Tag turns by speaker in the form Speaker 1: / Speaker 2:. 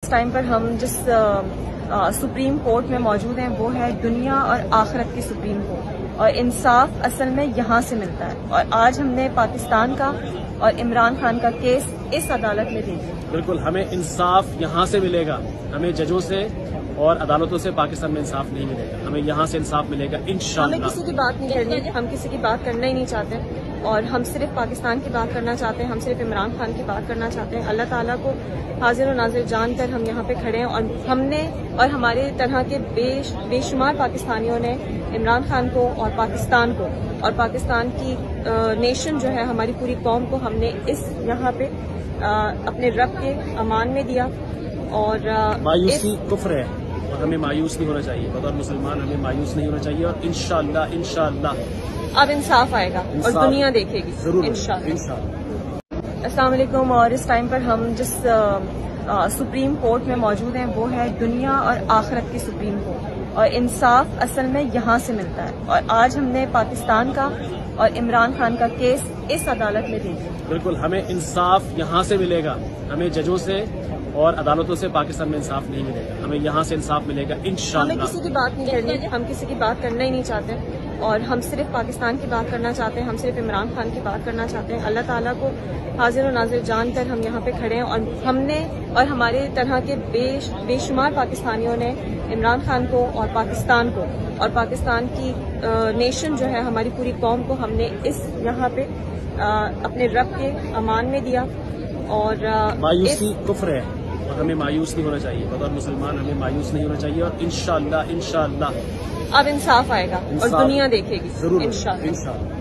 Speaker 1: Time پر ہم جس supreme court میں موجود ہیں وہ ہے دنیا اور آخرت کی سپریم کورٹ، اور انصاف اصل میں یہاں سے ملتا ہے، اور آج ہم نے پاکستان کا اور عمران خان کا کیس اس عدالت میں دے دیا۔
Speaker 2: بالکل، ہمیں انصاف یہاں سے ملے گا، ہمیں ججوں سے اور عدالتوں سے پاکستان میں انصاف نہیں ملے گا، ہمیں یہاں سے انصاف ملے گا انشاءاللہ۔
Speaker 1: ہمیں کسی کی بات نہیں کرنی، ہم کسی کی بات کرنا ہی نہیں چاہتے، اور ہم صرف پاکستان کی بات کرنا چاہتے ہیں، ہم صرف عمران خان کی بات کرنا چاہتے ہیں۔ اللہ تعالیٰ کو حاضر و ناظر جان کر ہم یہاں پہ کھڑے ہیں، اور ہم نے اور ہمارے طرح کے بے شمار پاکستانیوں نے عمران خان کو اور پاکستان کو اور پاکستان کی نیشن جو ہے ہماری پوری قوم کو ہم نے اس یہاں پہ اپنے رب کے امان میں دیا۔ اور
Speaker 2: مایوسی کفر ہے، اور ہمیں مایوس نہیں ہونا چاہیے، بطور مسلمان ہمیں مایوس نہیں ہونا چاہیے، اور انشاءاللہ
Speaker 1: اب انصاف آئے گا اور دنیا دیکھے گی
Speaker 2: ضرور
Speaker 1: انشاءاللہ۔ السلام علیکم، اور اس ٹائم پر ہم جس سپریم کورٹ میں موجود ہیں وہ ہے دنیا اور آخرت کی سپریم کورٹ، اور انصاف اصل میں یہاں سے ملتا ہے، اور آج ہم نے پاکستان کا اور عمران خان کا کیس اس عدالت میں دے دیا۔
Speaker 2: بالکل، ہمیں انصاف یہاں سے ملے گا، ہمیں ججوں سے اور عدالتوں سے پاکستان میں انصاف نہیں ملے گا، ہمیں یہاں سے انصاف ملے گا انشاءاللہ۔
Speaker 1: ہمیں کسی کی بات نہیں کرنی، ہم کسی کی بات کرنا ہی نہیں چاہتے، اور ہم صرف پاکستان کی بات کرنا چاہتے ہیں، ہم صرف عمران خان کی بات کرنا چاہتے ہیں۔ اللہ تعالیٰ کو حاضر و ناظر جان کر ہم یہاں پہ کھڑے ہیں، اور ہم نے اور ہمارے طرح کے بے شمار پاکستانیوں نے عمران خان کو اور پاکستان کی نیشن جو ہے ہماری پوری قوم کو ہم نے اس یہاں پہ اپنے رب کے امان میں دیا۔ اور
Speaker 2: مایوسی کفر ہے، اور ہمیں مایوس نہیں ہونا چاہیے، بطور مسلمان ہمیں مایوس نہیں ہونا چاہیے، اور انشاءاللہ
Speaker 1: اب انصاف آئے گا اور دنیا دیکھے گی
Speaker 2: ضرور
Speaker 1: انشاءاللہ۔
Speaker 2: انشاءاللہ۔